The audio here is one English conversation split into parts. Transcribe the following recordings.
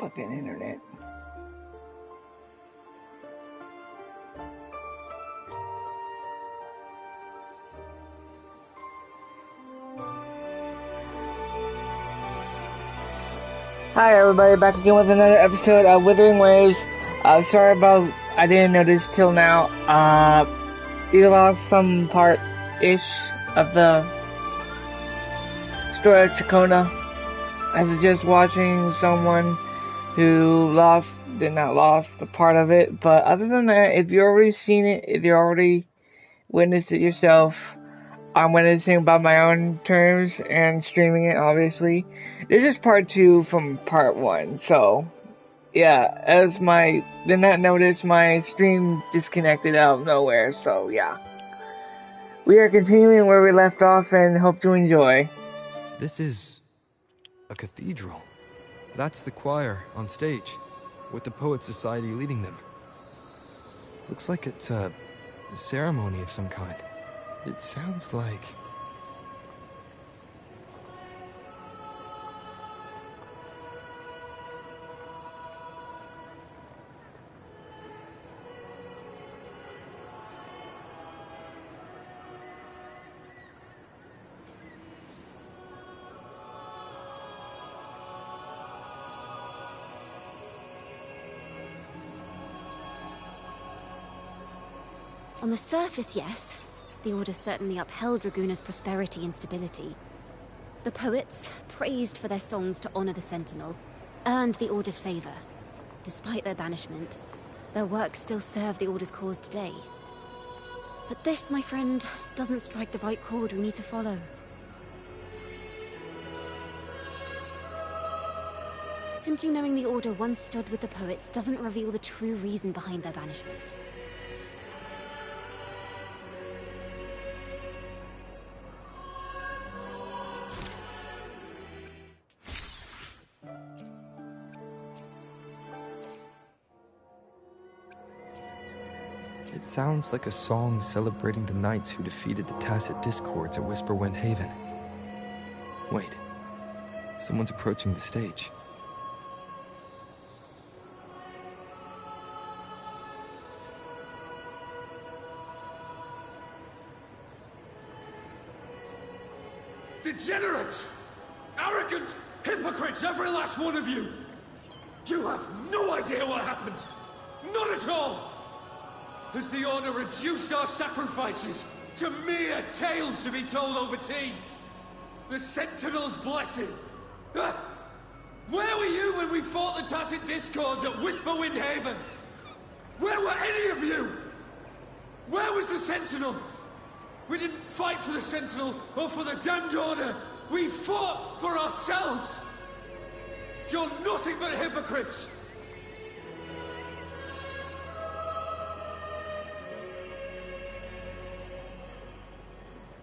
Fucking internet. Hi everybody, back again with another episode of Wuthering Waves. Sorry about I didn't notice till now. You lost some part-ish of the story of Chacona. I was just watching someone who did not lost the part of it, but other than that, if you already seen it, if you already witnessed it yourself, I'm witnessing by my own terms and streaming it, obviously. This is part 2 from part 1, so yeah, did not notice my stream disconnected out of nowhere, so yeah. We are continuing where we left off and hope to enjoy. This is a cathedral. That's the choir on stage, with the Poet Society leading them. Looks like it's a ceremony of some kind. It sounds like... On the surface, yes. The Order certainly upheld Raguna's prosperity and stability. The poets, praised for their songs to honor the Sentinel, earned the Order's favor. Despite their banishment, their work still serve the Order's cause today. But this, my friend, doesn't strike the right chord we need to follow. Simply knowing the Order once stood with the poets doesn't reveal the true reason behind their banishment. It sounds like a song celebrating the knights who defeated the Tacit Discords at Whisperwind Haven. Wait. Someone's approaching the stage. Degenerates! Arrogant hypocrites, every last one of you! You have no idea what happened! Not at all! Has the Order reduced our sacrifices to mere tales to be told over tea? The Sentinel's blessing! Ah! Where were you when we fought the Tacit Discords at Whisperwind Haven? Where were any of you? Where was the Sentinel? We didn't fight for the Sentinel or for the damned Order. We fought for ourselves. You're nothing but hypocrites.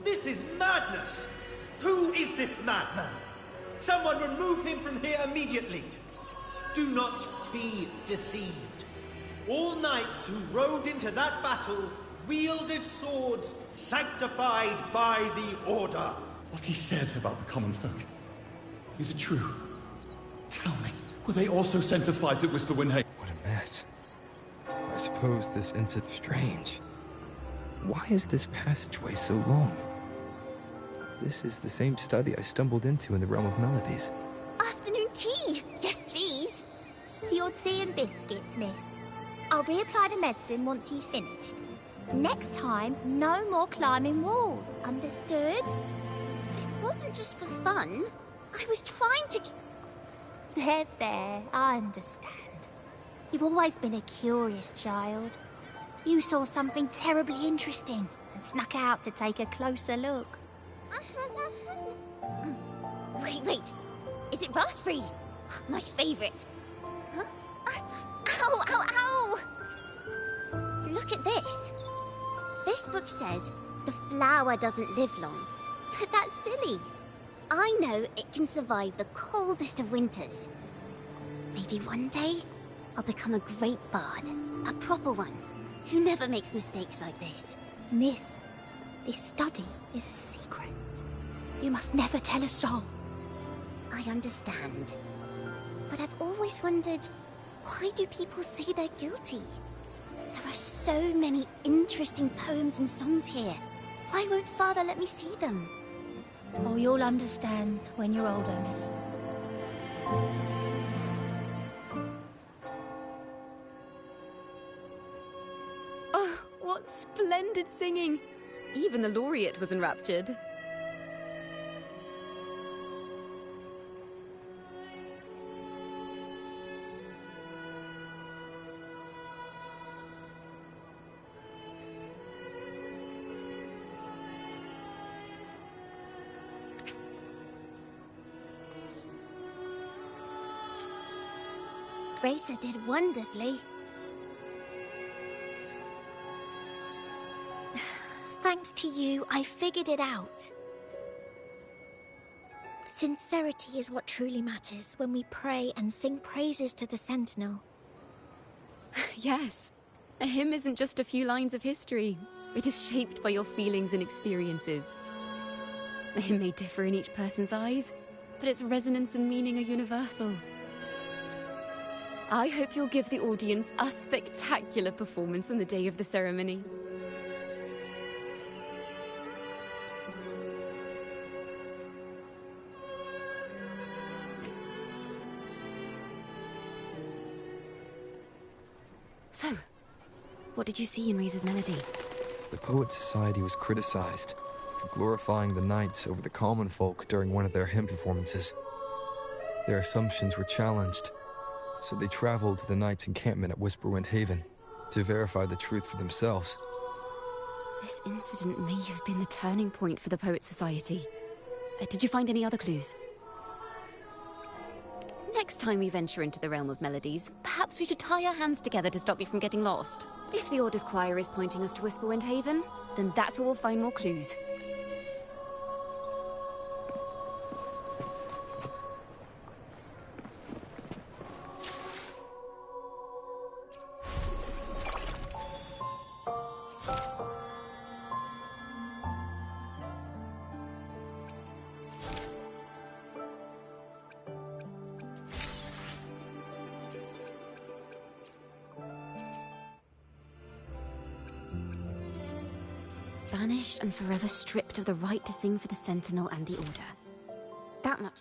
This is madness! Who is this madman? Someone remove him from here immediately. Do not be deceived. All knights who rode into that battle wielded swords sanctified by the Order. What he said about the common folk, is it true? Tell me, were they also sanctified at Whisperwind Haven? What a mess. I suppose this incident... Strange. Why is this passageway so long? This is the same study I stumbled into in the Realm of Melodies. Afternoon tea! Yes, please. For your tea and biscuits, miss. I'll reapply the medicine once you've finished. Next time, no more climbing walls. Understood? It wasn't just for fun. I was trying to... There, I understand. You've always been a curious child. You saw something terribly interesting and snuck out to take a closer look. Wait. Is it raspberry? My favorite. Huh? Ow! Look at this. This book says the flower doesn't live long. But that's silly. I know it can survive the coldest of winters. Maybe one day, I'll become a great bard. A proper one. Who never makes mistakes like this. Miss, this study is a secret. You must never tell a soul. I understand. But I've always wondered, why do people say they're guilty? There are so many interesting poems and songs here. Why won't Father let me see them? Oh, you'll understand when you're older, miss. Oh, what splendid singing! Even the laureate was enraptured. Racer did wonderfully. Thanks to you, I figured it out. Sincerity is what truly matters when we pray and sing praises to the Sentinel. Yes, a hymn isn't just a few lines of history. It is shaped by your feelings and experiences. It may differ in each person's eyes, but its resonance and meaning are universal. I hope you'll give the audience a spectacular performance on the day of the ceremony. So, what did you see in Razor's melody? The Poet Society was criticized for glorifying the knights over the common folk during one of their hymn performances. Their assumptions were challenged, so they traveled to the knights' encampment at Whisperwind Haven to verify the truth for themselves. This incident may have been the turning point for the Poet Society. Did you find any other clues? Next time we venture into the realm of melodies, perhaps we should tie our hands together to stop you from getting lost. If the Order's choir is pointing us to Whisperwind Haven, then that's where we'll find more clues. Vanished and forever stripped of the right to sing for the Sentinel and the Order. That much.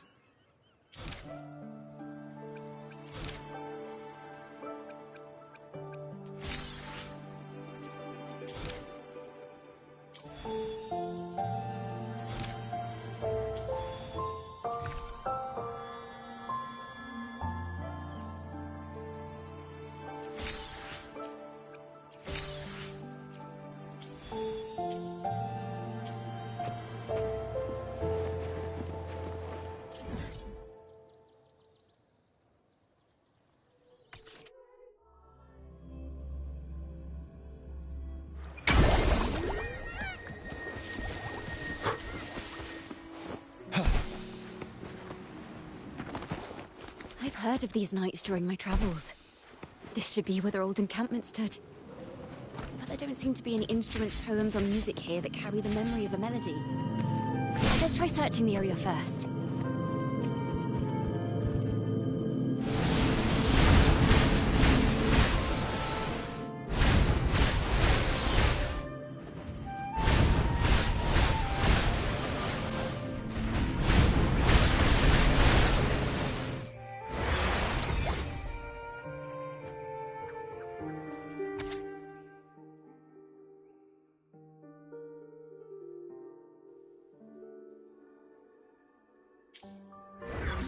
I've heard of these nights during my travels. This should be where their old encampment stood. But there don't seem to be any instruments, poems, or music here that carry the memory of a melody. Let's try searching the area first.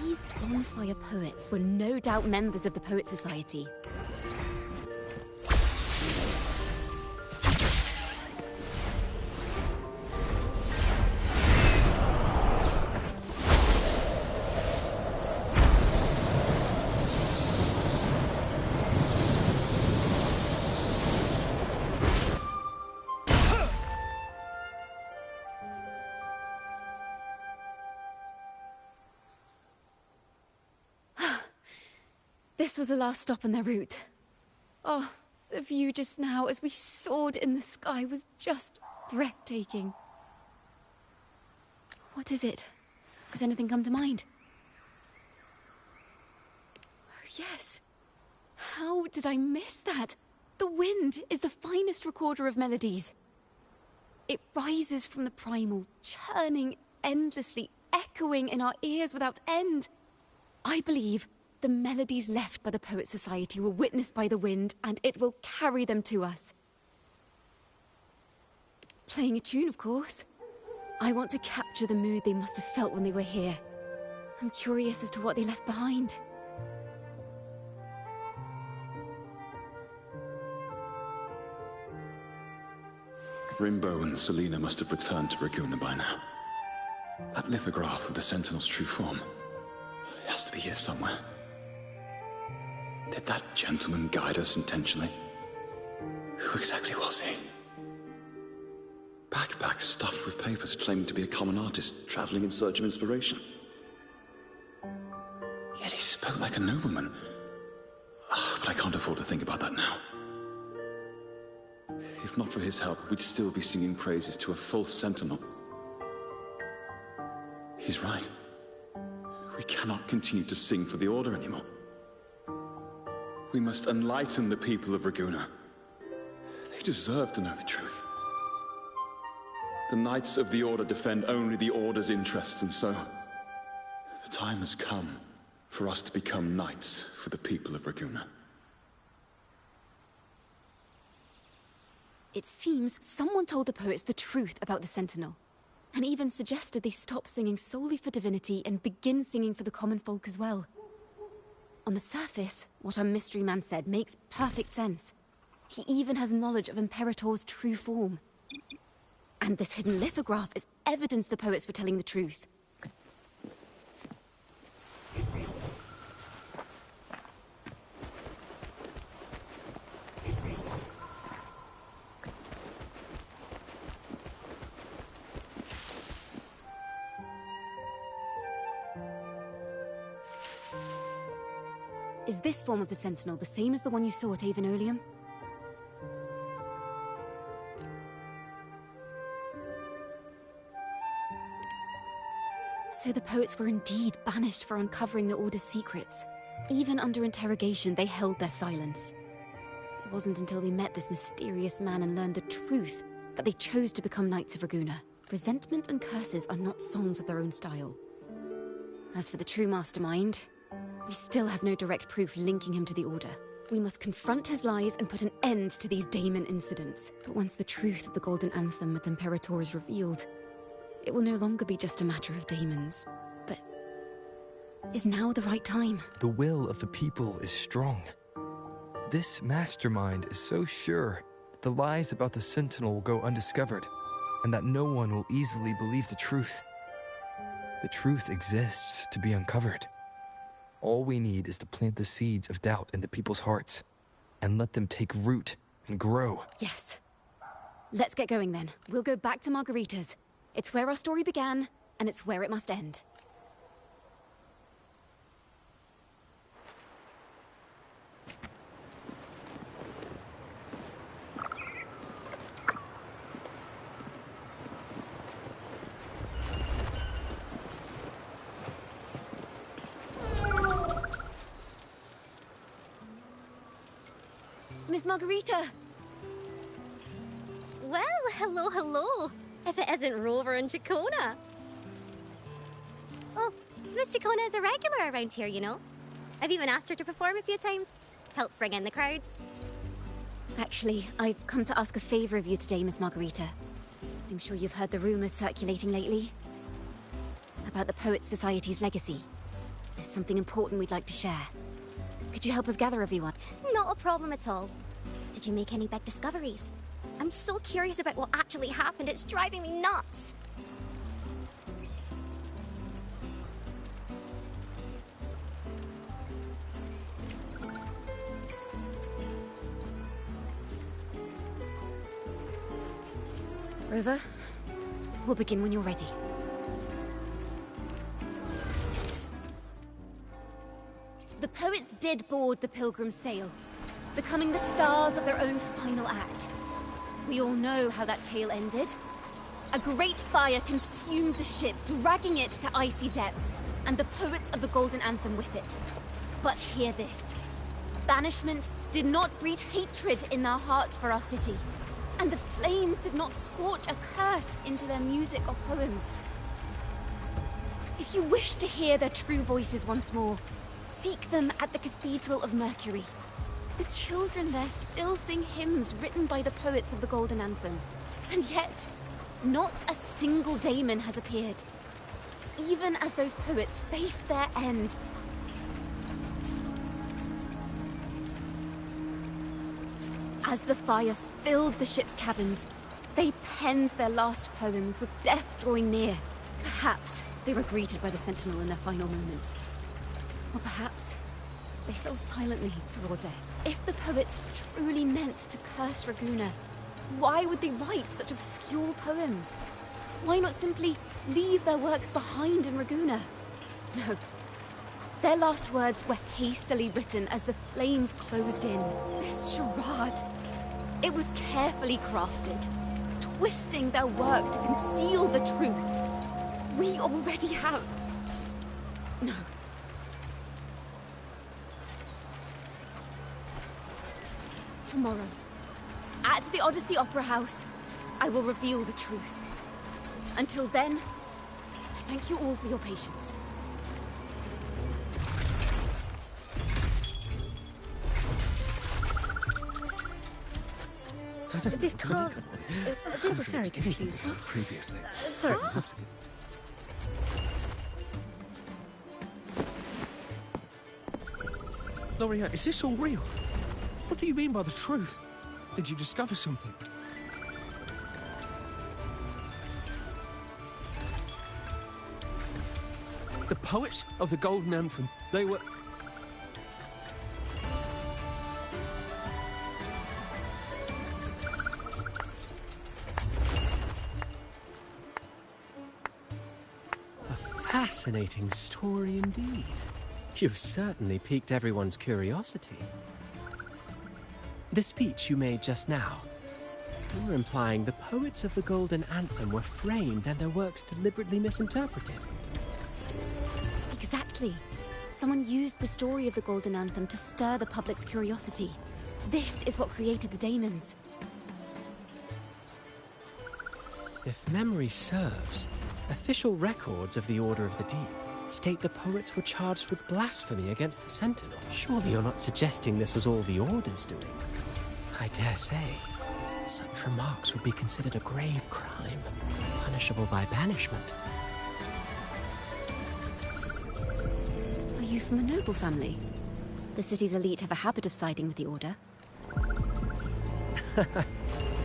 These bonfire poets were no doubt members of the Poet Society. This was the last stop on their route. Oh, the view just now as we soared in the sky was just breathtaking. What is it? Has anything come to mind? yes. How did I miss that? The wind is the finest recorder of melodies. It rises from the primal, churning endlessly, echoing in our ears without end. I believe the melodies left by the Poet Society were witnessed by the wind, and it will carry them to us. Playing a tune, of course. I want to capture the mood they must have felt when they were here. I'm curious as to what they left behind. Rimbo and Selena must have returned to Raguna by now. That lithograph of the Sentinel's true form. It has to be here somewhere. Did that gentleman guide us intentionally? Who exactly was he? Backpack stuffed with papers claiming to be a common artist traveling in search of inspiration. Yet he spoke like a nobleman. But I can't afford to think about that now. If not for his help, we'd still be singing praises to a false sentinel. He's right. We cannot continue to sing for the Order anymore. We must enlighten the people of Raguna. They deserve to know the truth. The Knights of the Order defend only the Order's interests, and so the time has come for us to become knights for the people of Raguna. It seems someone told the poets the truth about the Sentinel, and even suggested they stop singing solely for divinity and begin singing for the common folk as well. On the surface, what our mystery man said makes perfect sense. He even has knowledge of Imperator's true form. And this hidden lithograph is evidence the poets were telling the truth. Is this form of the Sentinel the same as the one you saw at Avenolium? So the poets were indeed banished for uncovering the Order's secrets. Even under interrogation, they held their silence. It wasn't until they met this mysterious man and learned the truth that they chose to become Knights of Raguna. Resentment and curses are not songs of their own style. As for the true mastermind, we still have no direct proof linking him to the Order. We must confront his lies and put an end to these daemon incidents. But once the truth of the Golden Anthem at Imperator is revealed, it will no longer be just a matter of daemons. But is now the right time? The will of the people is strong. This mastermind is so sure that the lies about the Sentinel will go undiscovered, and that no one will easily believe the truth. The truth exists to be uncovered. All we need is to plant the seeds of doubt in the people's hearts, and let them take root and grow. Yes. Let's get going then. We'll go back to Margarita's. It's where our story began, and it's where it must end. Miss Margarita! Well, hello, hello. If it isn't Rover and Chacona. Oh, Miss Chacona is a regular around here, you know. I've even asked her to perform a few times. Helps bring in the crowds. Actually, I've come to ask a favor of you today, Miss Margarita. I'm sure you've heard the rumors circulating lately about the Poets Society's legacy. There's something important we'd like to share. Could you help us gather everyone? Not a problem at all. Did you make any big discoveries? I'm so curious about what actually happened. It's driving me nuts. Rover, we'll begin when you're ready. The poets did board the Pilgrim's sail, becoming the stars of their own final act. We all know how that tale ended. A great fire consumed the ship, dragging it to icy depths, and the poets of the Golden Anthem with it. But hear this. Banishment did not breed hatred in their hearts for our city. And the flames did not scorch a curse into their music or poems. If you wish to hear their true voices once more, seek them at the Cathedral of Mercury. The children there still sing hymns written by the poets of the Golden Anthem. And yet, not a single daemon has appeared. Even as those poets face their end. As the fire filled the ship's cabins, they penned their last poems with death drawing near. Perhaps they were greeted by the Sentinel in their final moments. Or perhaps they fell silently toward death. If the poets truly meant to curse Raguna, why would they write such obscure poems? Why not simply leave their works behind in Raguna? No. Their last words were hastily written as the flames closed in. This charade, it was carefully crafted, twisting their work to conceal the truth. We already have... No. Tomorrow, at the Odyssey Opera House, I will reveal the truth. Until then, I thank you all for your patience. This can't... this is very confusing. Previously. Sorry. Loria, is this all real? What do you mean by the truth? Did you discover something? The poets of the Golden Anthem, they were... A fascinating story indeed. You've certainly piqued everyone's curiosity. The speech you made just now, you're implying the poets of the Golden Anthem were framed and their works deliberately misinterpreted. Exactly. Someone used the story of the Golden Anthem to stir the public's curiosity. This is what created the daemons. If memory serves, official records of the Order of the Deep state the poets were charged with blasphemy against the Sentinel. Surely you're not suggesting this was all the Order's doing? I dare say, such remarks would be considered a grave crime, punishable by banishment. Are you from a noble family? The city's elite have a habit of siding with the Order.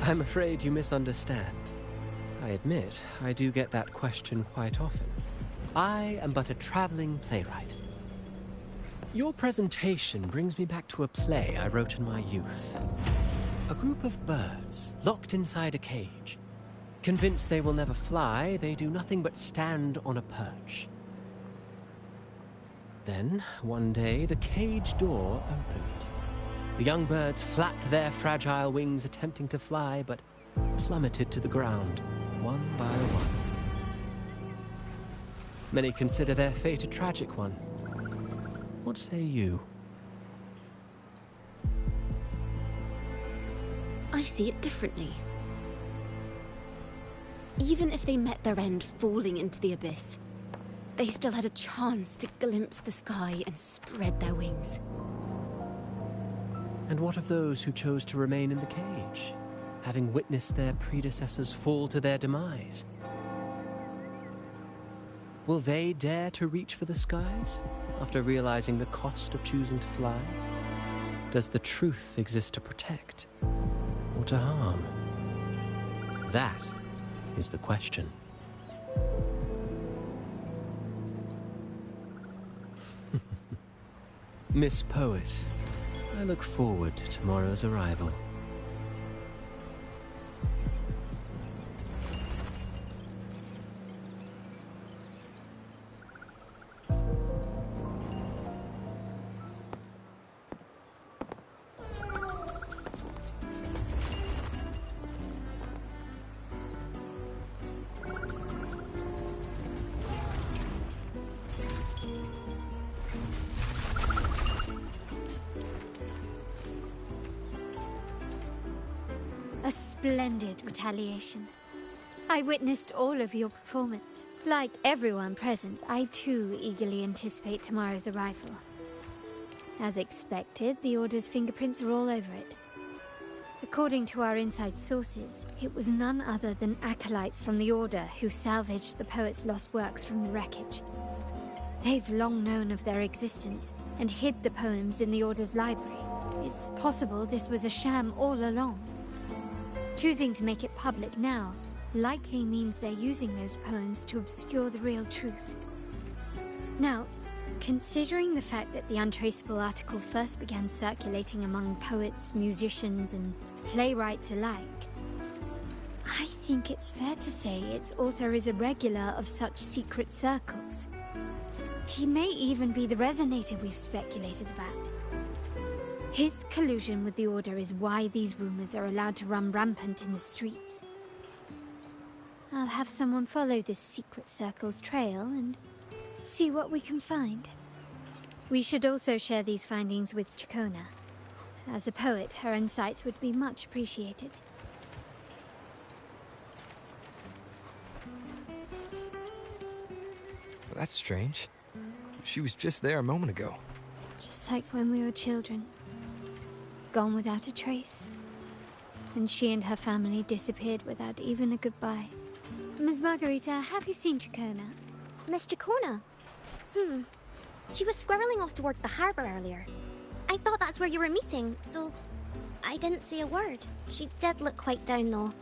I'm afraid you misunderstand. I admit, I do get that question quite often. I am but a traveling playwright. Your presentation brings me back to a play I wrote in my youth. A group of birds, locked inside a cage. Convinced they will never fly, they do nothing but stand on a perch. Then, one day, the cage door opened. The young birds flapped their fragile wings, attempting to fly, but plummeted to the ground, one by one. Many consider their fate a tragic one. What say you? I see it differently. Even if they met their end falling into the abyss, they still had a chance to glimpse the sky and spread their wings. And what of those who chose to remain in the cage, having witnessed their predecessors fall to their demise? Will they dare to reach for the skies after realizing the cost of choosing to fly? Does the truth exist to protect or to harm? That is the question. Miss Poet, I look forward to tomorrow's arrival. A splendid retaliation. I witnessed all of your performance. Like everyone present, I too eagerly anticipate tomorrow's arrival. As expected, the Order's fingerprints are all over it. According to our inside sources, it was none other than acolytes from the Order who salvaged the poet's lost works from the wreckage. They've long known of their existence and hid the poems in the Order's library. It's possible this was a sham all along. Choosing to make it public now likely means they're using those poems to obscure the real truth. Now, considering the fact that the untraceable article first began circulating among poets, musicians, and playwrights alike, I think it's fair to say its author is a regular of such secret circles. He may even be the resonator we've speculated about. His collusion with the Order is why these rumors are allowed to run rampant in the streets. I'll have someone follow this secret circle's trail and see what we can find. We should also share these findings with Chacona. As a poet, her insights would be much appreciated. Well, that's strange. She was just there a moment ago. Just like when we were children. Gone without a trace. And she and her family disappeared without even a goodbye. Ms. Margarita, have you seen Chacona? Miss Chacona? She was squirreling off towards the harbour earlier. I thought that's where you were meeting, so I didn't say a word. She did look quite down, though.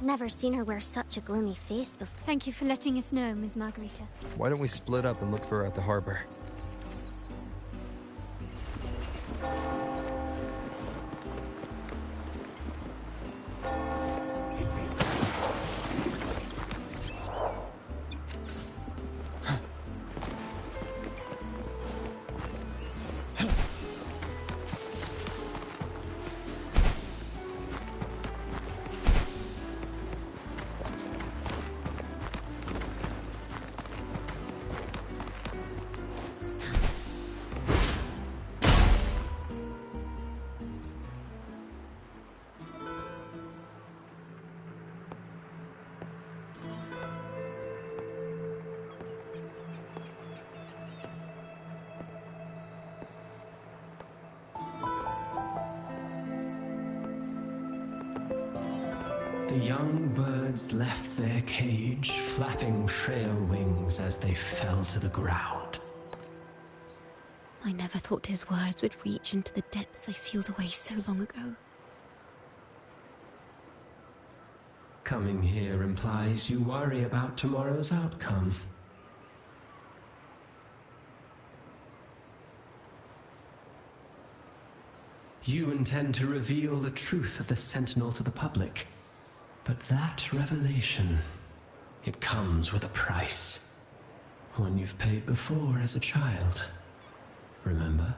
Never seen her wear such a gloomy face before. Thank you for letting us know, Ms. Margarita. Why don't we split up and look for her at the harbor? The young birds left their cage, flapping frail wings as they fell to the ground. I never thought his words would reach into the depths I sealed away so long ago. Coming here implies you worry about tomorrow's outcome. You intend to reveal the truth of the Sentinel to the public. But that revelation, it comes with a price. One you've paid before as a child. Remember?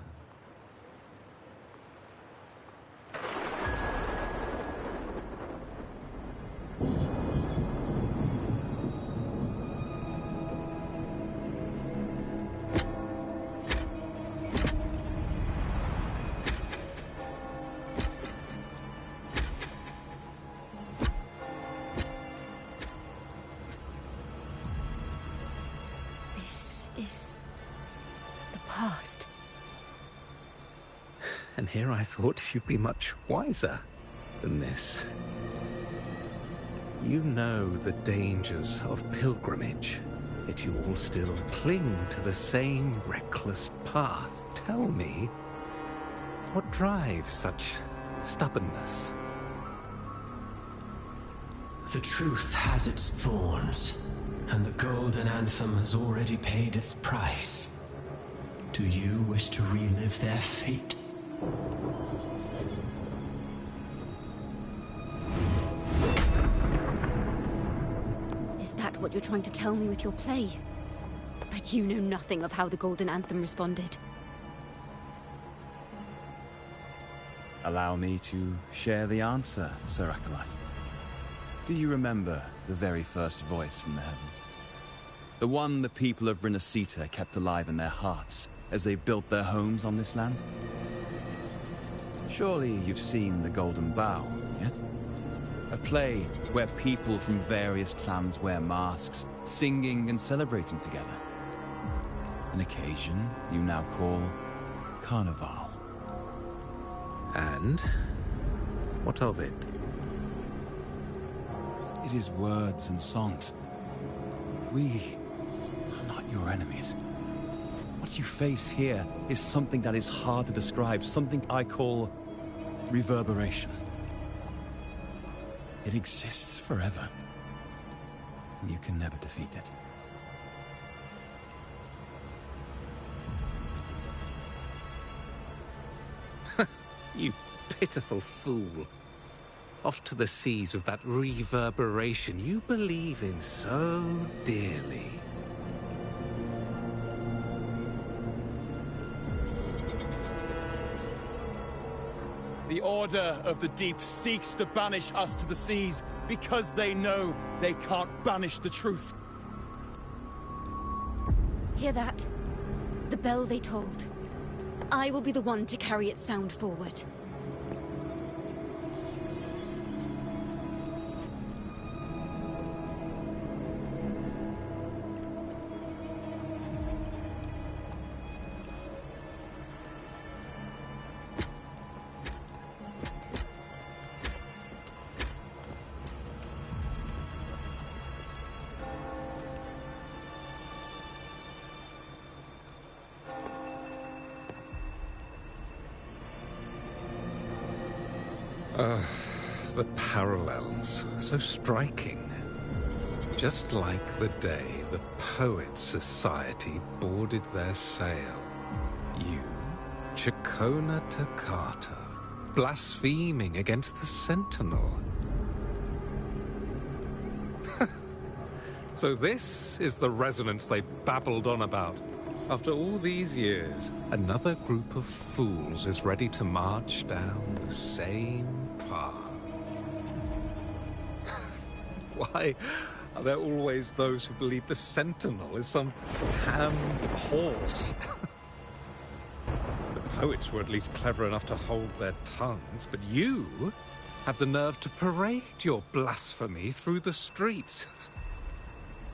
And here I thought you'd be much wiser than this. You know the dangers of pilgrimage, yet you all still cling to the same reckless path. Tell me, what drives such stubbornness? The truth has its thorns, and the Golden Anthem has already paid its price. Do you wish to relive their fate? Is that what you're trying to tell me with your play? But you know nothing of how the Golden Anthem responded. Allow me to share the answer, Sir Acolyte. Do you remember the very first voice from the heavens? The one the people of Rinascita kept alive in their hearts as they built their homes on this land? Surely you've seen the Golden Bough, yes? A play where people from various clans wear masks, singing and celebrating together. An occasion you now call Carnival. And? What of it? It is words and songs. We are not your enemies. What you face here is something that is hard to describe, something I call reverberation. It exists forever. You can never defeat it. You pitiful fool. Off to the seas with that reverberation you believe in so dearly. The Order of the Deep seeks to banish us to the seas because they know they can't banish the truth. Hear that? The bell they tolled. I will be the one to carry its sound forward. The parallels, so striking. Just like the day the Poets Society boarded their sail. You, Chacona Takata, blaspheming against the Sentinel. So this is the resonance they babbled on about. After all these years, another group of fools is ready to march down the same path. Why are there always those who believe the Sentinel is some damn horse? The poets were at least clever enough to hold their tongues, but you have the nerve to parade your blasphemy through the streets.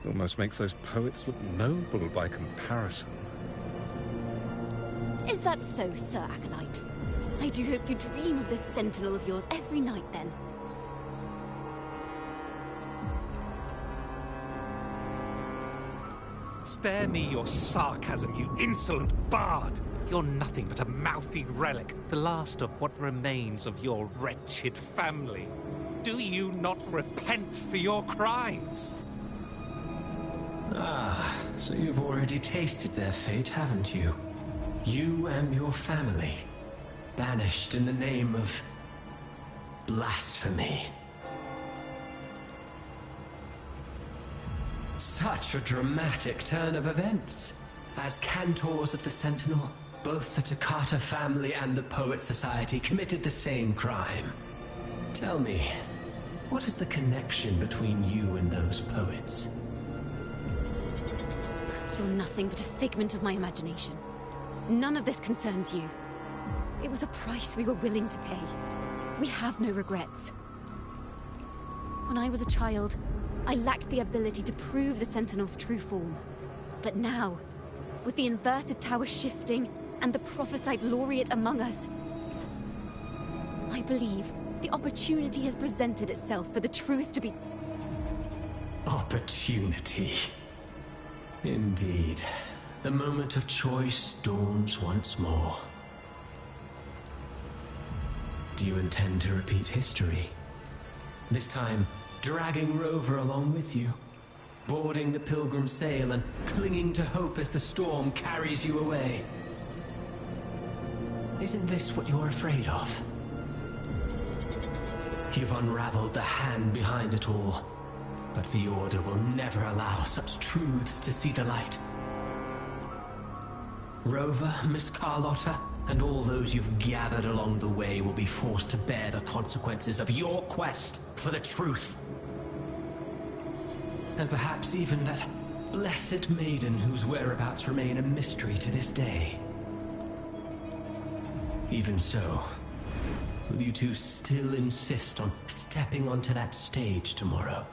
Almost makes those poets look noble by comparison. Is that so, Sir Acolyte? I do hope you dream of this Sentinel of yours every night, then. Spare me your sarcasm, you insolent bard! You're nothing but a mouthy relic, the last of what remains of your wretched family. Do you not repent for your crimes? Ah, so you've already tasted their fate, haven't you? You and your family, banished in the name of blasphemy. Such a dramatic turn of events. As cantors of the Sentinel, both the Takata family and the Poet Society committed the same crime. Tell me, what is the connection between you and those poets? You're nothing but a figment of my imagination. None of this concerns you. It was a price we were willing to pay. We have no regrets. When I was a child, I lacked the ability to prove the Sentinel's true form. But now, with the inverted tower shifting and the prophesied laureate among us, I believe the opportunity has presented itself for the truth to be... Opportunity. Indeed. The moment of choice dawns once more. Do you intend to repeat history? This time, dragging Rover along with you, boarding the Pilgrim sail and clinging to hope as the storm carries you away. Isn't this what you're afraid of? You've unraveled the hand behind it all, but the Order will never allow such truths to see the light. Rover, Miss Carlotta, and all those you've gathered along the way will be forced to bear the consequences of your quest for the truth. And perhaps even that blessed maiden whose whereabouts remain a mystery to this day. Even so, Will you two still insist on stepping onto that stage tomorrow?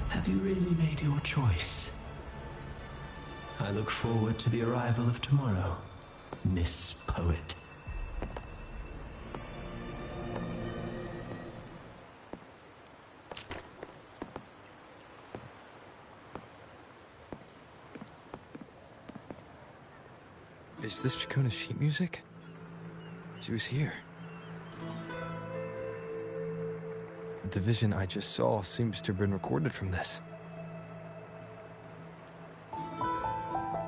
Have you really made your choice? I look forward to the arrival of tomorrow, Miss Poet. Is this Chacona's sheet music? She was here. The vision I just saw seems to have been recorded from this.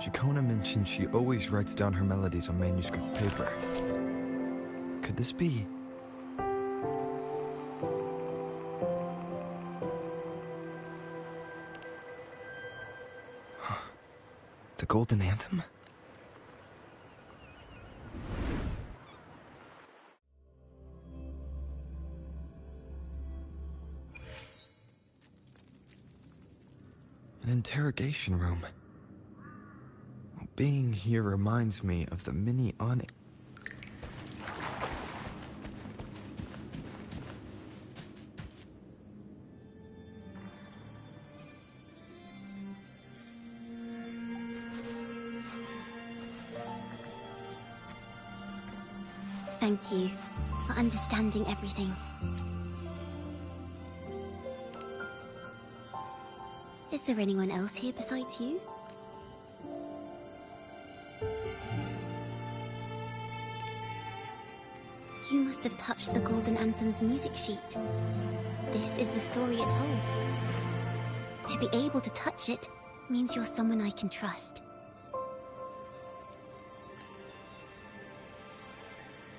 Chacona mentioned she always writes down her melodies on manuscript paper. Could this be? The Golden Anthem? An interrogation room. Being here reminds me of the mini on. Thank you for understanding everything. Is there anyone else here besides you? You must have touched the Golden Anthem's music sheet. This is the story it holds. To be able to touch it means you're someone I can trust.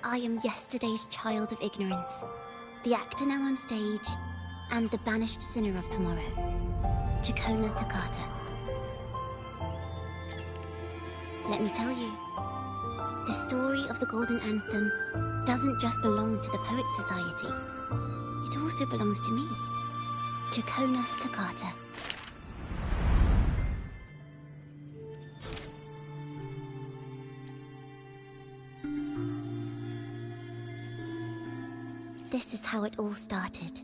I am yesterday's child of ignorance, the actor now on stage, and the banished sinner of tomorrow, Chacona Takata. Let me tell you, the story of the Golden Anthem doesn't just belong to the Poets Society. It also belongs to me, Chacona Takata. This is how it all started.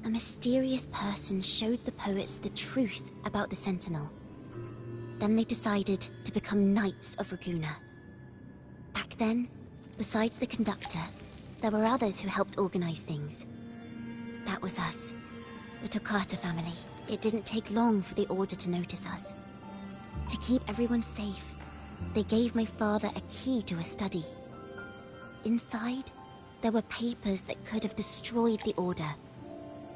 A mysterious person showed the poets the truth about the Sentinel. Then they decided to become Knights of Raguna. Back then, besides the conductor, there were others who helped organize things. That was us, the Takata family. It didn't take long for the Order to notice us. To keep everyone safe, they gave my father a key to a study. Inside, there were papers that could have destroyed the Order,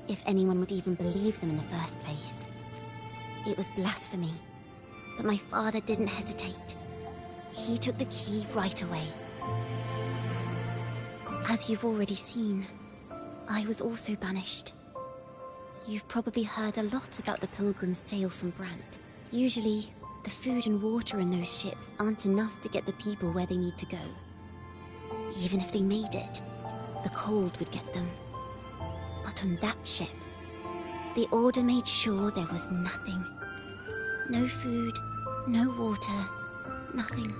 if anyone would even believe them in the first place. It was blasphemy, but my father didn't hesitate. He took the key right away. As you've already seen, I was also banished. You've probably heard a lot about the pilgrims' sail from Brant. Usually, the food and water in those ships aren't enough to get the people where they need to go. Even if they made it, the cold would get them. But on that ship, the Order made sure there was nothing. No food, no water, nothing.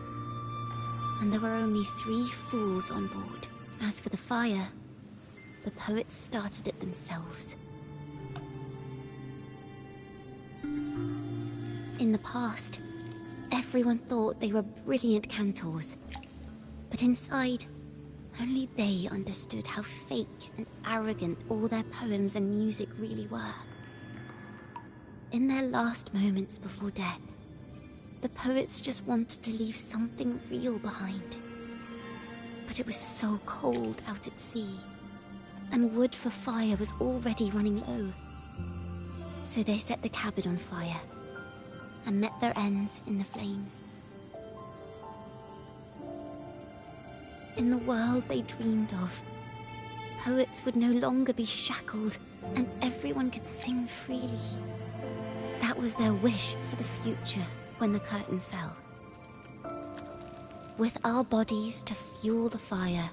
And there were only 3 fools on board. As for the fire, the poets started it themselves. In the past, everyone thought they were brilliant cantors. But inside, only they understood how fake and arrogant all their poems and music really were. In their last moments before death, the poets just wanted to leave something real behind. But it was so cold out at sea, and wood for fire was already running low. So they set the cabin on fire, and met their ends in the flames. In the world they dreamed of, poets would no longer be shackled, and everyone could sing freely. That was their wish for the future when the curtain fell. With our bodies to fuel the fire,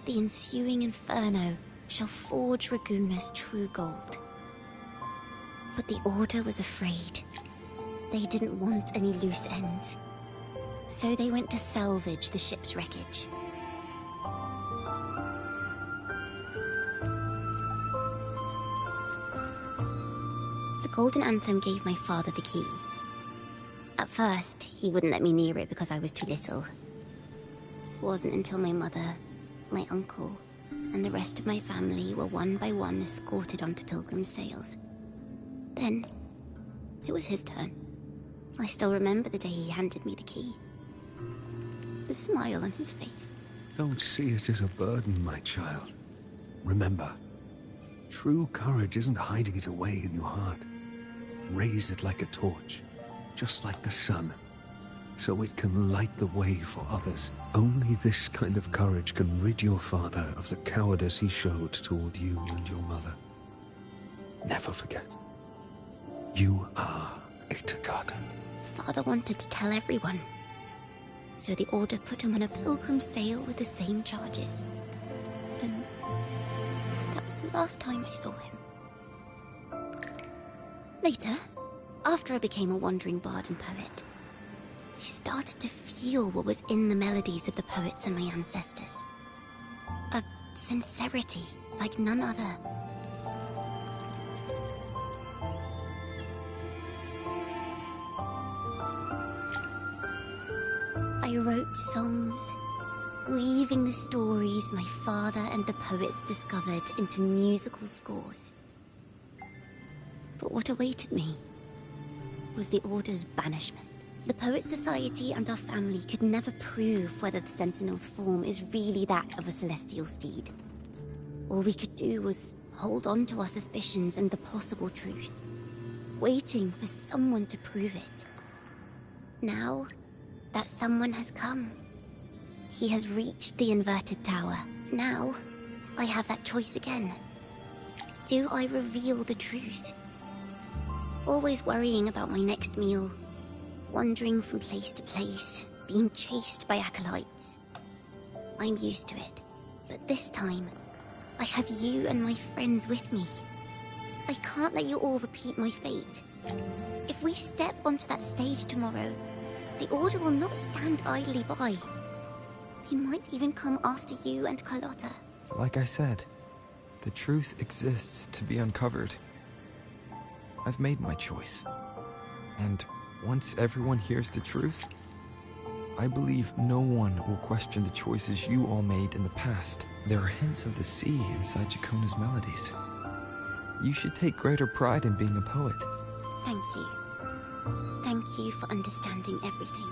the ensuing inferno shall forge Raguna's true gold. But the Order was afraid. They didn't want any loose ends. So they went to salvage the ship's wreckage. The Golden Anthem gave my father the key. At first, he wouldn't let me near it because I was too little. It wasn't until my mother, my uncle, and the rest of my family were one by one escorted onto Pilgrim's sails. Then, it was his turn. I still remember the day he handed me the key. The smile on his face. Don't see it as a burden, my child. Remember, true courage isn't hiding it away in your heart. Raise it like a torch, just like the sun, so it can light the way for others. Only this kind of courage can rid your father of the cowardice he showed toward you and your mother. Never forget, you are a Takata. Father wanted to tell everyone. So the Order put him on a pilgrim sail with the same charges. And that was the last time I saw him. Later, after I became a wandering bard and poet, I started to feel what was in the melodies of the poets and my ancestors. A sincerity like none other. I wrote songs, weaving the stories my father and the poets discovered into musical scores. But what awaited me was the Order's banishment. The Poet Society and our family could never prove whether the Sentinel's form is really that of a celestial steed. All we could do was hold on to our suspicions and the possible truth, waiting for someone to prove it. Now, that someone has come. He has reached the inverted tower. Now, I have that choice again. Do I reveal the truth? Always worrying about my next meal, wandering from place to place, being chased by acolytes. I'm used to it, but this time, I have you and my friends with me. I can't let you all repeat my fate. If we step onto that stage tomorrow, the Order will not stand idly by. He might even come after you and Carlotta. Like I said, the truth exists to be uncovered. I've made my choice. And once everyone hears the truth, I believe no one will question the choices you all made in the past. There are hints of the sea inside Jacona's melodies. You should take greater pride in being a poet. Thank you. Thank you for understanding everything.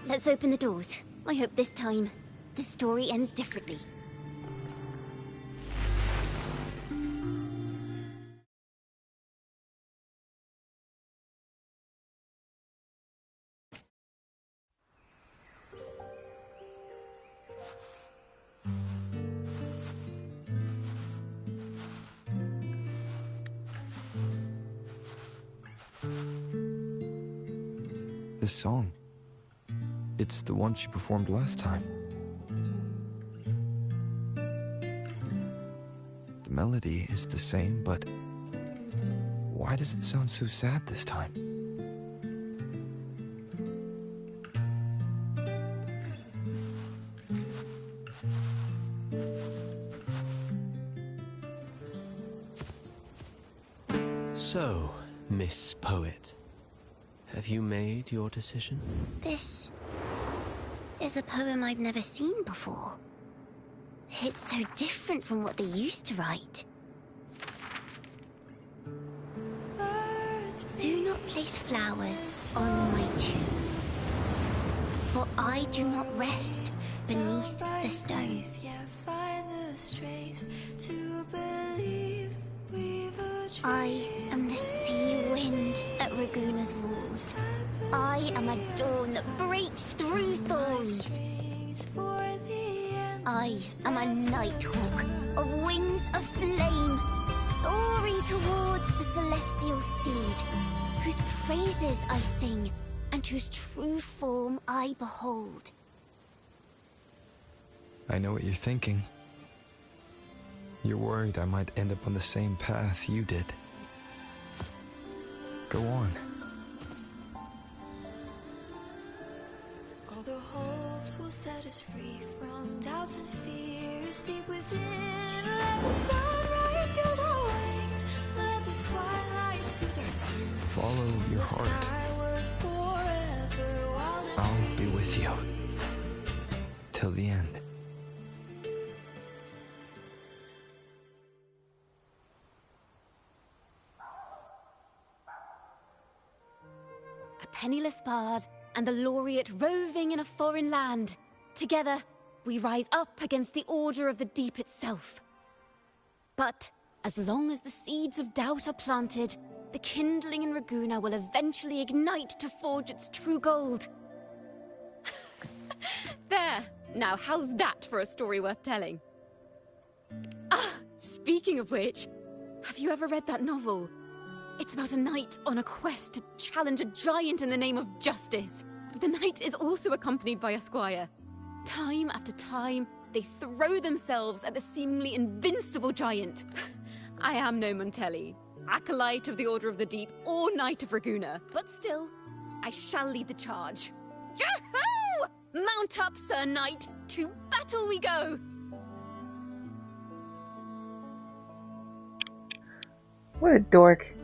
Let's open the doors. I hope this time, the story ends differently. This song, it's the one she performed last time. The melody is the same, but why does it sound so sad this time? So, Miss Poet, have you made your decision? This is a poem I've never seen before. It's so different from what they used to write. Do not place flowers on my tomb, for I do not rest beneath the stone. I am the sea wind at Raguna's walls. I am a dawn that breaks through thorns. I am a nighthawk of wings of flame, soaring towards the celestial steed, whose praises I sing and whose true form I behold. I know what you're thinking. You're worried I might end up on the same path you did. Go on. hopes will set us free from doubts and fears deep within. Let the sunrise gild our wings, let the twilight soothe our skin. Follow your heart. Skyward forever, wild and I'll be with you till the end. A penniless bard and the laureate roving in a foreign land. Together, we rise up against the Order of the Deep itself. But as long as the seeds of doubt are planted, the kindling in Raguna will eventually ignite to forge its true gold. There! Now how's that for a story worth telling? Ah, speaking of which, have you ever read that novel? It's about a knight on a quest to challenge a giant in the name of justice. The knight is also accompanied by a squire. Time after time, they throw themselves at the seemingly invincible giant. I am no Montelli, acolyte of the Order of the Deep or Knight of Raguna, but still, I shall lead the charge. Yahoo! Mount up, Sir Knight! To battle we go! What a dork.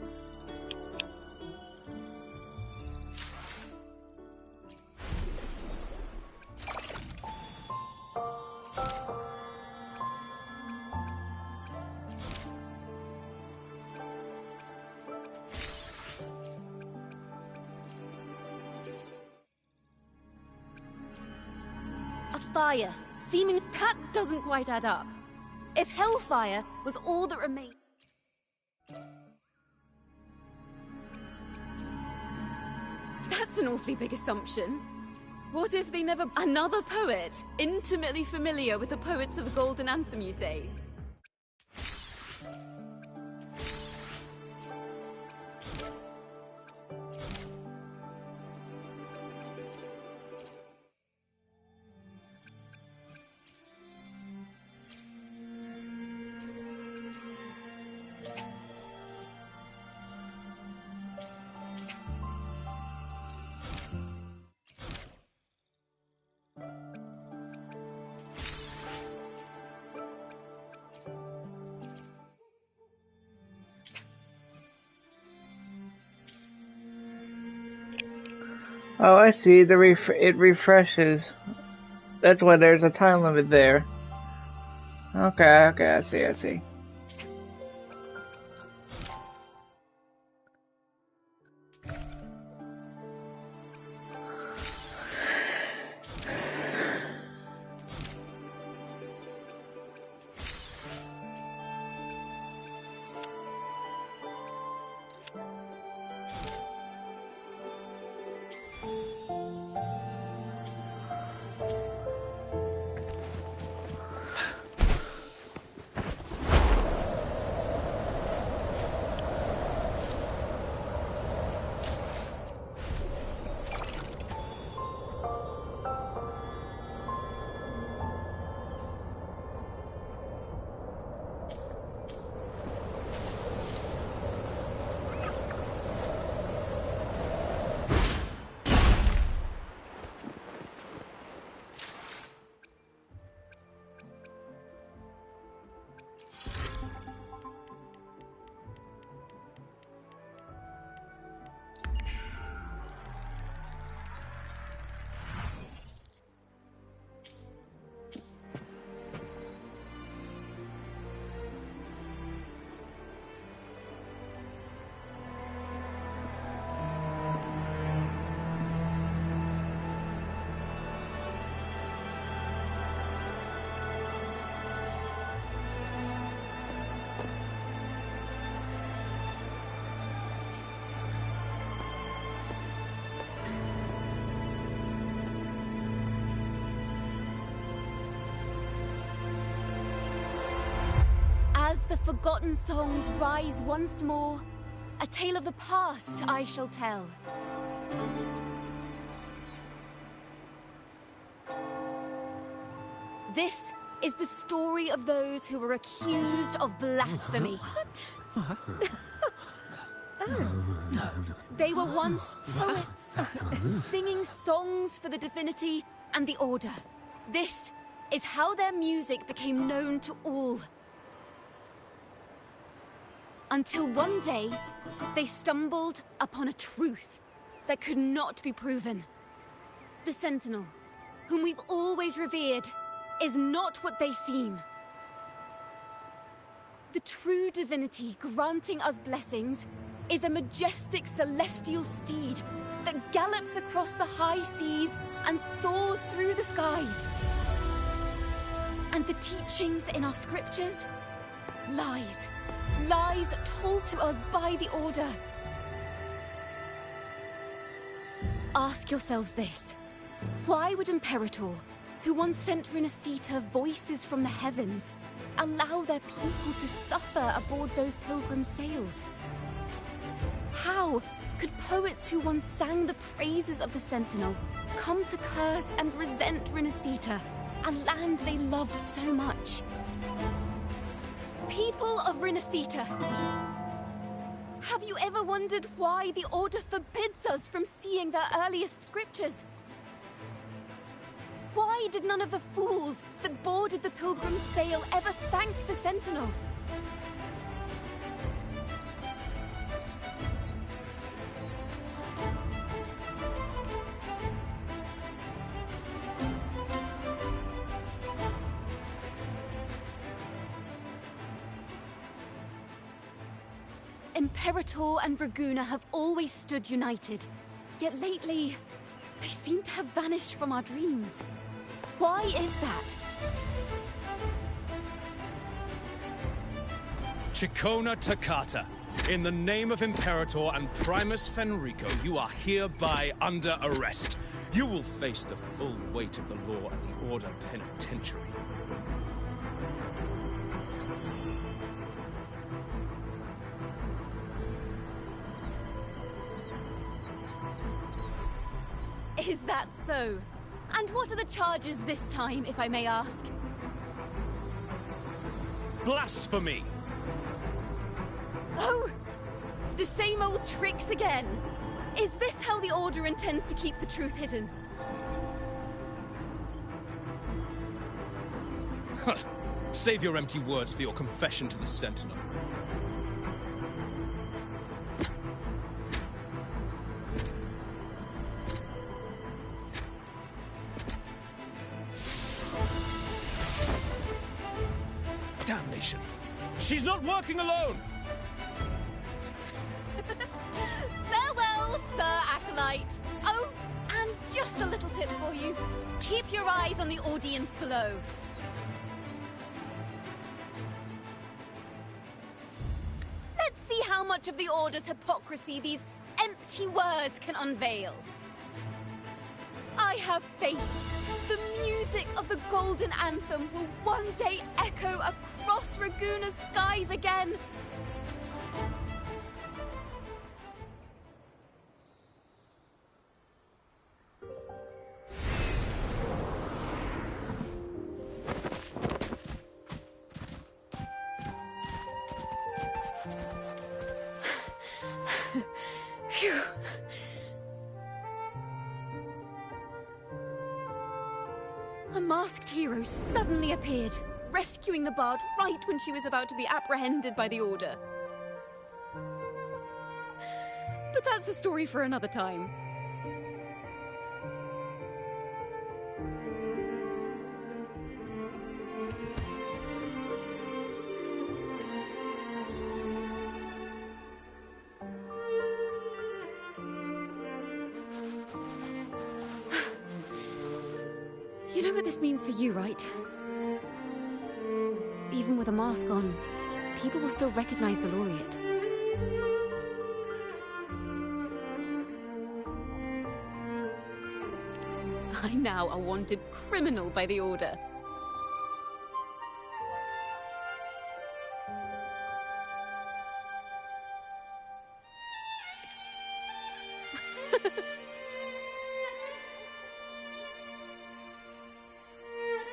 Fire, seeming that doesn't quite add up. If hellfire was all that remained... That's an awfully big assumption. What if they never... Another poet, intimately familiar with the poets of the Golden Anthem, you say? Oh, I see. It refreshes. That's why there's a time limit there. Okay, I see. As the forgotten songs rise once more, a tale of the past I shall tell. This is the story of those who were accused of blasphemy. What? They were once poets, singing songs for the divinity and the Order. This is how their music became known to all. Until one day, they stumbled upon a truth that could not be proven. The Sentinel, whom we've always revered, is not what they seem. The true divinity granting us blessings is a majestic celestial steed that gallops across the high seas and soars through the skies. And the teachings in our scriptures? Lies. Lies told to us by the Order. Ask yourselves this. Why would Imperator, who once sent Renacita voices from the heavens, allow their people to suffer aboard those pilgrim sails? How could poets who once sang the praises of the Sentinel come to curse and resent Renacita, a land they loved so much? People of Renacita, have you ever wondered why the Order forbids us from seeing their earliest scriptures? Why did none of the fools that boarded the Pilgrim's sail ever thank the Sentinel? Imperator and Draguna have always stood united, yet lately, they seem to have vanished from our dreams. Why is that? Chicona Takata, in the name of Imperator and Primus Fenrico, you are hereby under arrest. You will face the full weight of the law at the Order Penitentiary. Is that so? And what are the charges this time, if I may ask? Blasphemy! Oh! The same old tricks again! Is this how the Order intends to keep the truth hidden? Save your empty words for your confession to the Sentinel. Damnation! She's not working alone! Farewell, Sir Acolyte! Oh, and just a little tip for you. Keep your eyes on the audience below. Let's see how much of the Order's hypocrisy these empty words can unveil. I have faith. The music of the Golden Anthem will one day echo across Raguna's skies again. Phew. A masked hero suddenly appeared, rescuing the bard right when she was about to be apprehended by the Order. But that's a story for another time. You know what this means for you, right? Even with a mask on, people will still recognize the laureate. I'm now a wanted criminal by the Order.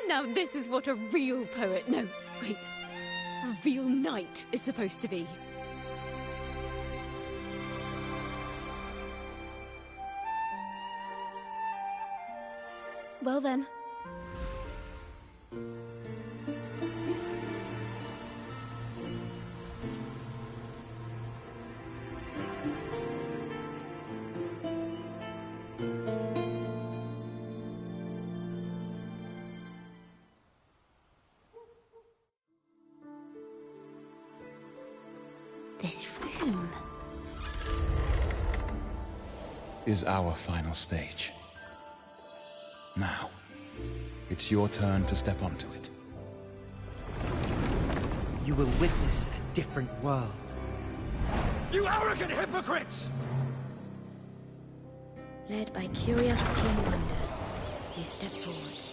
Now this is what a real poet, no, wait, a real knight is supposed to be. Well then. This room is our final stage. Now, it's your turn to step onto it. You will witness a different world. You arrogant hypocrites! Led by curiosity and wonder, you step forward.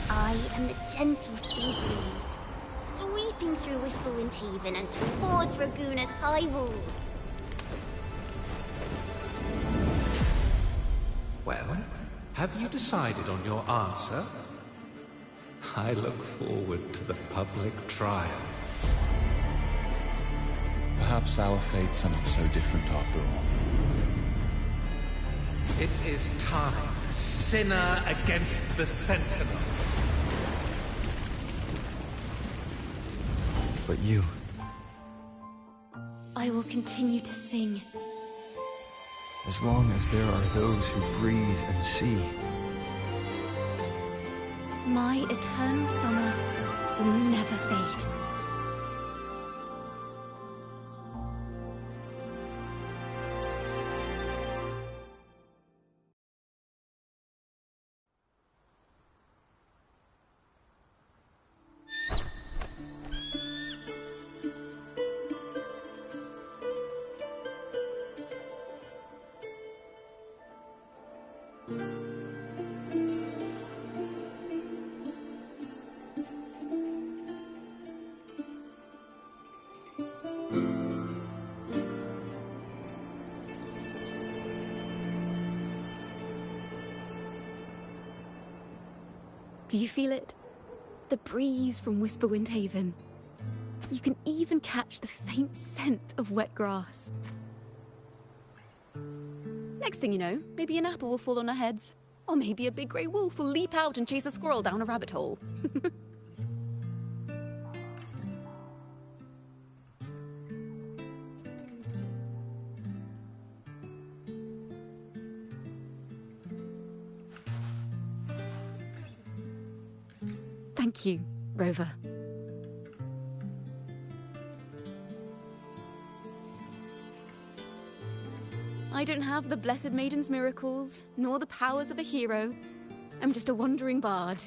I am the gentle sea breeze, sweeping through Whisperwind Haven and towards Raguna's high walls. Well, have you decided on your answer? I look forward to the public trial. Perhaps our fates are not so different after all. It is time, sinner against the Sentinel. But you... I will continue to sing. As long as there are those who breathe and see. My eternal summer will never fade. Do you feel it? The breeze from Whisperwind Haven. You can even catch the faint scent of wet grass. Next thing you know, maybe an apple will fall on our heads. Or maybe a big grey wolf will leap out and chase a squirrel down a rabbit hole. Thank you, Rover. I don't have the Blessed Maiden's miracles, nor the powers of a hero. I'm just a wandering bard.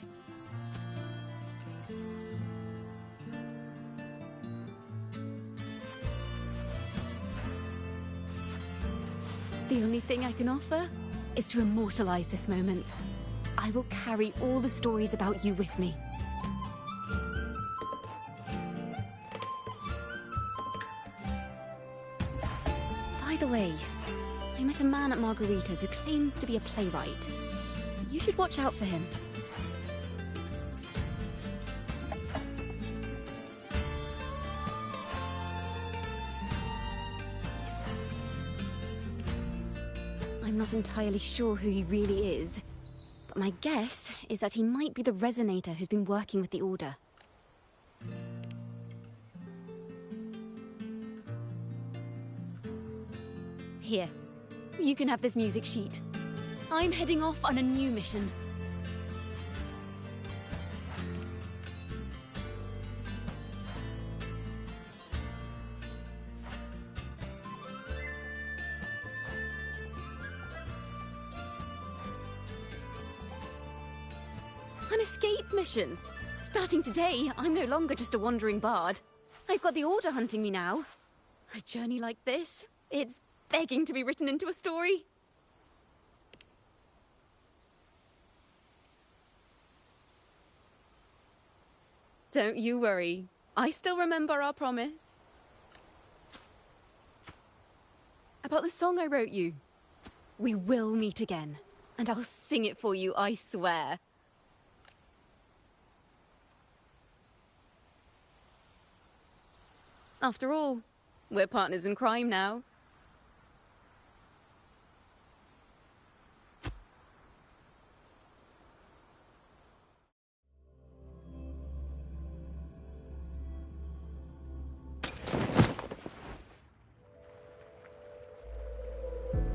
The only thing I can offer is to immortalize this moment. I will carry all the stories about you with me. By the way, I met a man at Margarita's who claims to be a playwright. You should watch out for him. I'm not entirely sure who he really is, but my guess is that he might be the resonator who's been working with the Order. Here, you can have this music sheet. I'm heading off on a new mission. An escape mission. Starting today, I'm no longer just a wandering bard. I've got the Order hunting me now. A journey like this, it's begging to be written into a story. Don't you worry. I still remember our promise. About the song I wrote you. We will meet again, and I'll sing it for you, I swear. After all, we're partners in crime now.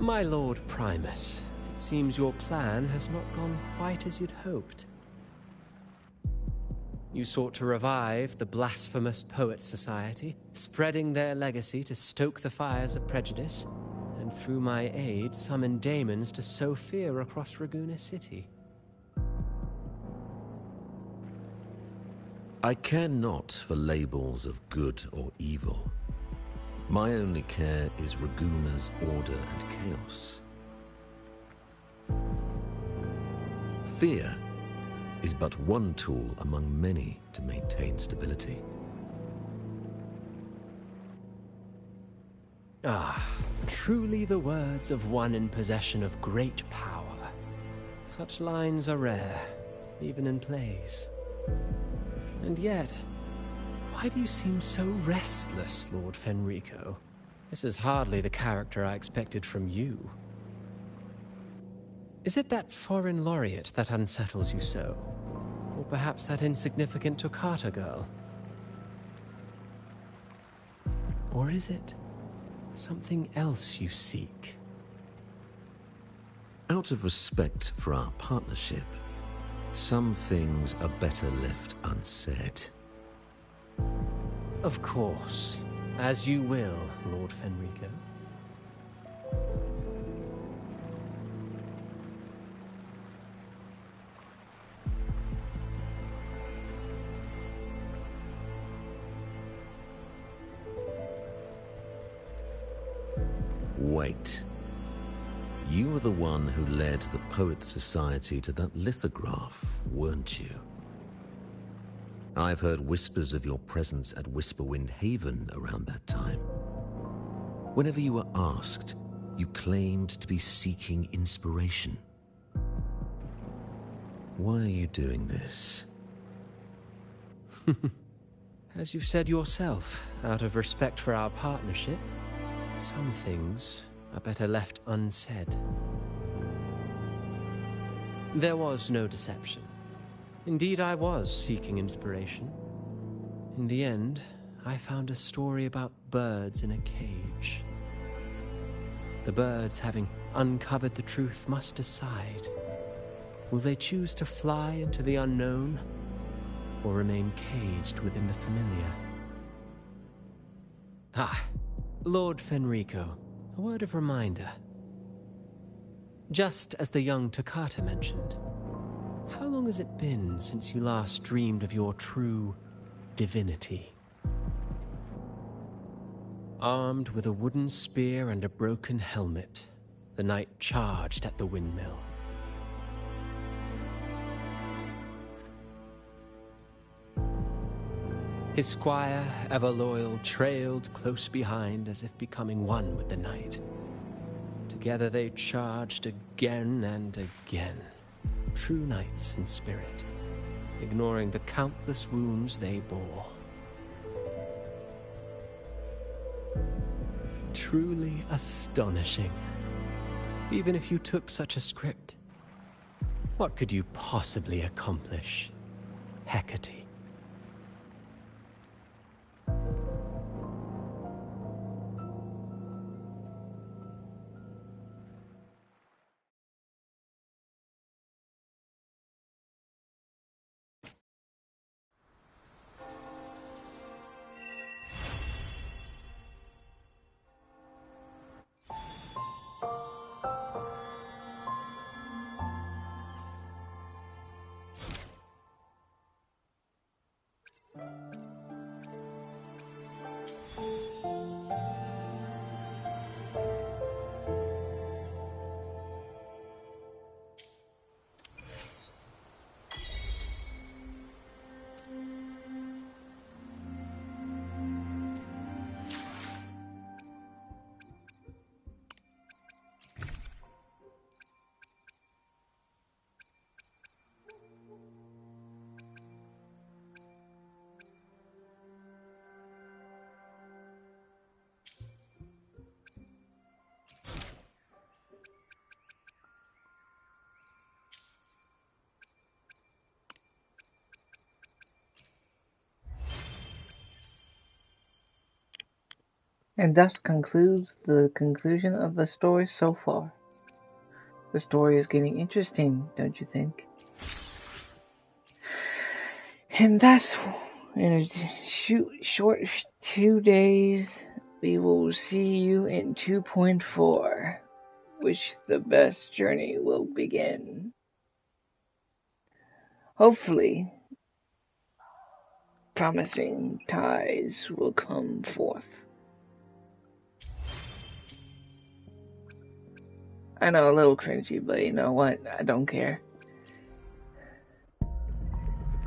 My Lord Primus, it seems your plan has not gone quite as you'd hoped. You sought to revive the blasphemous Poets Society, spreading their legacy to stoke the fires of prejudice, and through my aid summon daemons to sow fear across Raguena City. I care not for labels of good or evil. My only care is Raguena's order and chaos. Fear is but one tool among many to maintain stability. Ah, truly the words of one in possession of great power. Such lines are rare, even in plays. And yet, why do you seem so restless, Lord Fenrico? This is hardly the character I expected from you. Is it that foreign laureate that unsettles you so? Or perhaps that insignificant Toccata girl? Or is it something else you seek? Out of respect for our partnership, some things are better left unsaid. Of course. As you will, Lord Fenrico. Wait. You were the one who led the Poets Society to that lithograph, weren't you? I've heard whispers of your presence at Whisperwind Haven around that time. Whenever you were asked, you claimed to be seeking inspiration. Why are you doing this? As you've said yourself, out of respect for our partnership, some things are better left unsaid. There was no deception. Indeed, I was seeking inspiration. In the end, I found a story about birds in a cage. The birds, having uncovered the truth, must decide. Will they choose to fly into the unknown, or remain caged within the familiar? Ah, Lord Fenrico, a word of reminder. Just as the young Toccata mentioned, how long has it been since you last dreamed of your true divinity? Armed with a wooden spear and a broken helmet, the knight charged at the windmill. His squire, ever loyal, trailed close behind as if becoming one with the knight. Together they charged again and again, true knights in spirit, ignoring the countless wounds they bore. Truly astonishing. Even if you took such a script, what could you possibly accomplish, Hecate? And thus concludes the conclusion of the story so far. The story is getting interesting, don't you think? And thus, in a short 2 days, we will see you in 2.4, which the best journey will begin. Hopefully, promising ties will come forth. I know, a little cringy, but you know what? I don't care.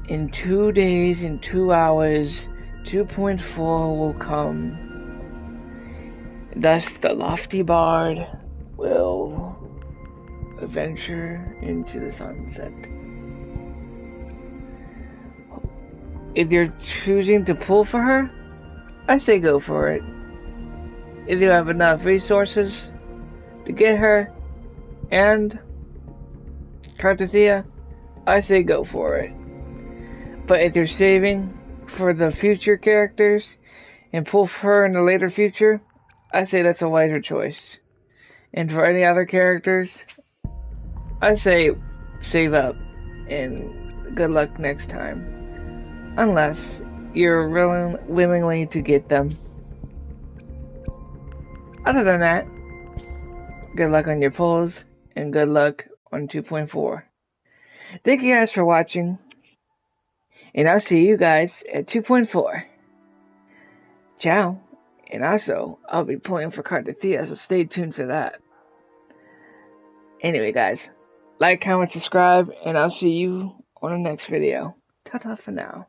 In 2 days, in 2 hours, 2.4 will come. Thus, the lofty bard will venture into the sunset. If you're choosing to pull for her, I say go for it. If you have enough resources to get her and Cartathea, I say go for it. But if you're saving for the future characters and pull for her in the later future, I say that's a wiser choice. And for any other characters, I say save up and good luck next time. Unless you're willingly to get them. Other than that, good luck on your pulls and good luck on 2.4. Thank you guys for watching. And I'll see you guys at 2.4. Ciao. And also, I'll be pulling for Cartathea, so stay tuned for that. Anyway, guys, like, comment, subscribe, and I'll see you on the next video. Ta-ta for now.